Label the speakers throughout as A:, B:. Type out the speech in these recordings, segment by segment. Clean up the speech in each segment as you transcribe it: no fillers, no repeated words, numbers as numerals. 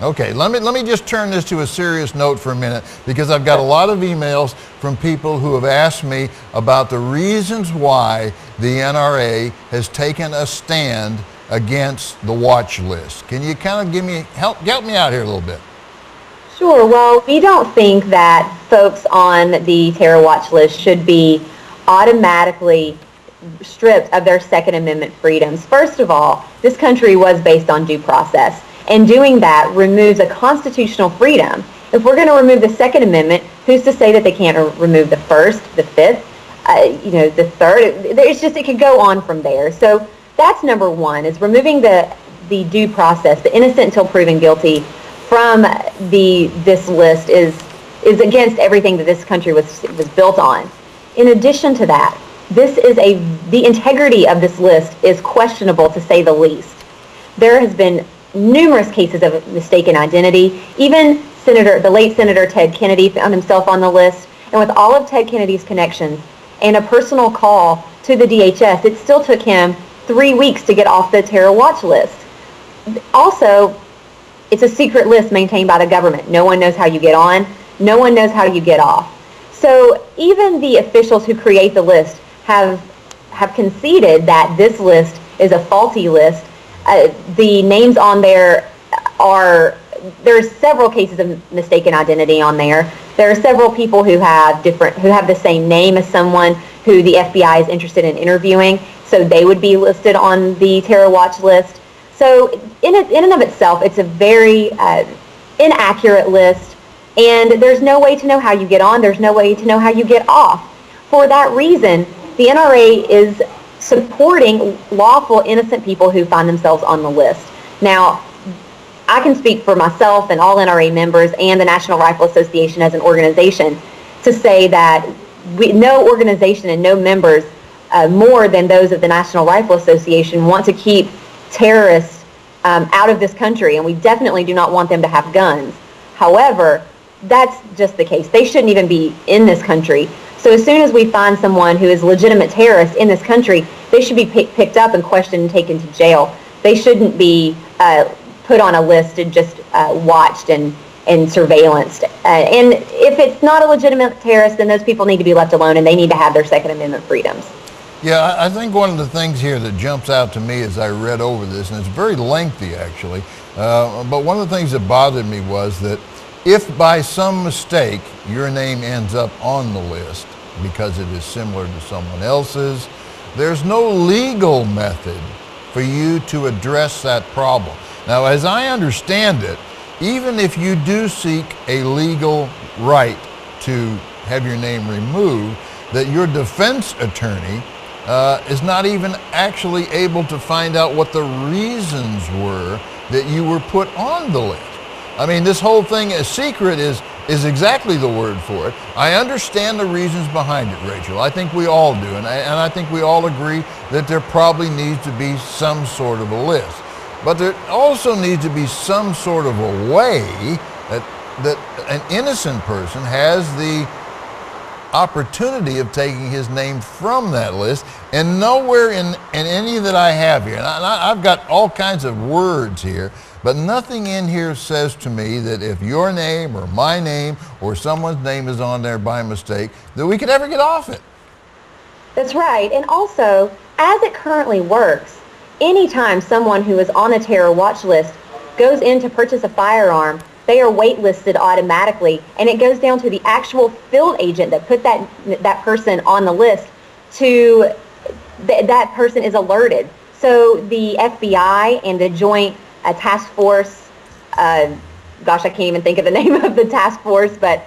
A: Okay, let me just turn this to a serious note for a minute, because I've got a lot of emails from people who have asked me about the reasons why the NRA has taken a stand against the watch list. Can you kind of help me out here a little bit?
B: Sure. Well, we don't think that folks on the terror watch list should be automatically stripped of their Second Amendment freedoms. First of all, this country was based on due process, and doing that removes a constitutional freedom. If we're going to remove the Second Amendment, who's to say that they can't remove the First, the Fifth, the Third? It could go on from there. So that's number one, is removing the due process, the innocent until proven guilty, from this list is against everything that this country was built on. In addition to that, the integrity of this list is questionable, to say the least. There has been numerous cases of mistaken identity. Even the late Senator Ted Kennedy found himself on the list, and with all of Ted Kennedy's connections and a personal call to the DHS, it still took him 3 weeks to get off the terror watch list. Also, it's a secret list maintained by the government. No one knows how you get on. No one knows how you get off. So even the officials who create the list have conceded that this list is a faulty list. The names on there there's several cases of mistaken identity on there. There are several people who have the same name as someone who the FBI is interested in interviewing, so they would be listed on the terror watch list. So in and of itself, it's a very inaccurate list, and there's no way to know how you get on. There's no way to know how you get off. For that reason, the NRA is supporting lawful, innocent people who find themselves on the list. Now, I can speak for myself and all NRA members and the National Rifle Association as an organization to say that no organization and no members more than those of the National Rifle Association want to keep terrorists out of this country, and we definitely do not want them to have guns. However, that's just the case. They shouldn't even be in this country. So as soon as we find someone who is a legitimate terrorist in this country, they should be picked up and questioned and taken to jail. They shouldn't be put on a list and just watched and surveillanced. And if it's not a legitimate terrorist, then those people need to be left alone, and they need to have their Second Amendment freedoms.
A: Yeah, I think one of the things here that jumps out to me as I read over this, and it's very lengthy actually, but one of the things that bothered me was that if by some mistake your name ends up on the list because it is similar to someone else's, there's no legal method for you to address that problem. Now, as I understand it, even if you do seek a legal right to have your name removed, that your defense attorney is not even actually able to find out what the reasons were that you were put on the list. I mean, this whole thing, a secret is exactly the word for it. I understand the reasons behind it, Rachel. I think we all do, and I think we all agree that there probably needs to be some sort of a list. But there also needs to be some sort of a way that an innocent person has the opportunity of taking his name from that list, and nowhere in any that I have here, and I've got all kinds of words here, but nothing in here says to me that if your name or my name or someone's name is on there by mistake, that we could ever get off it.
B: That's right. And also, as it currently works, anytime someone who is on a terror watch list goes in to purchase a firearm, they are waitlisted automatically, and it goes down to the actual field agent that put that person on the list to that person is alerted. So the FBI and the Joint Task Force, gosh, I can't even think of the name of the task force, but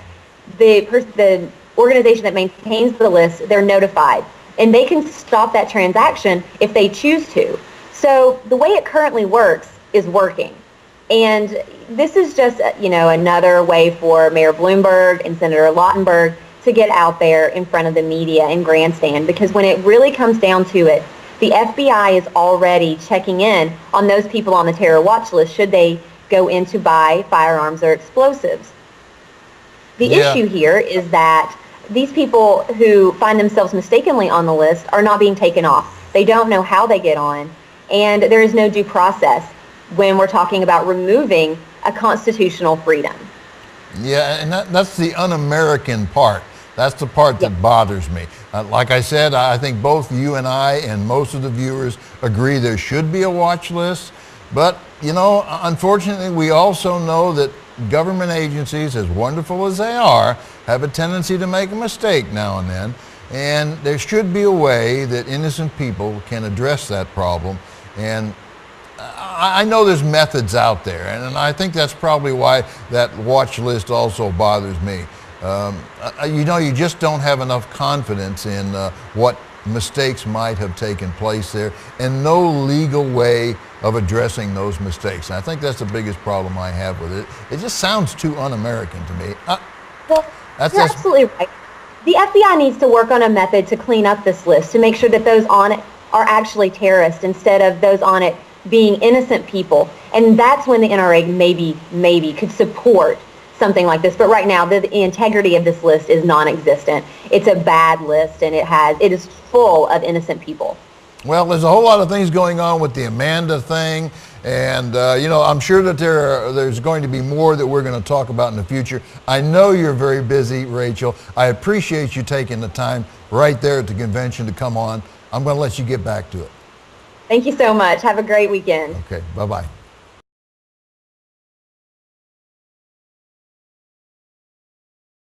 B: the organization that maintains the list, they're notified, and they can stop that transaction if they choose to. So the way it currently works is working. And this is just, another way for Mayor Bloomberg and Senator Lautenberg to get out there in front of the media and grandstand, because when it really comes down to it, the FBI is already checking in on those people on the terror watch list should they go in to buy firearms or explosives. The issue here is that these people who find themselves mistakenly on the list are not being taken off. They don't know how they get on, and there is no due process when we're talking about removing a constitutional freedom.
A: Yeah, and that's the un-American part. That's the part that bothers me. Like I said, I think both you and I and most of the viewers agree there should be a watch list. But, you know, unfortunately, we also know that government agencies, as wonderful as they are, have a tendency to make a mistake now and then. And there should be a way that innocent people can address that problem. And I know there's methods out there, and I think that's probably why that watch list also bothers me. You know, you just don't have enough confidence in what mistakes might have taken place there, and no legal way of addressing those mistakes. And I think that's the biggest problem I have with it. It just sounds too un-American to me.
B: Well, you're absolutely right. The FBI needs to work on a method to clean up this list, to make sure that those on it are actually terrorists instead of those on it being innocent people. And that's when the NRA maybe could support something like this. But right now, the integrity of this list is non-existent. It's a bad list, and it is full of innocent people.
A: Well, there's a whole lot of things going on with the Amanda thing, and you know, I'm sure that there's going to be more that we're going to talk about in the future. I know you're very busy, Rachel. I appreciate you taking the time right there at the convention to come on. I'm going to let you get back to it.
B: Thank you so much. Have a great weekend.
A: Okay, bye-bye.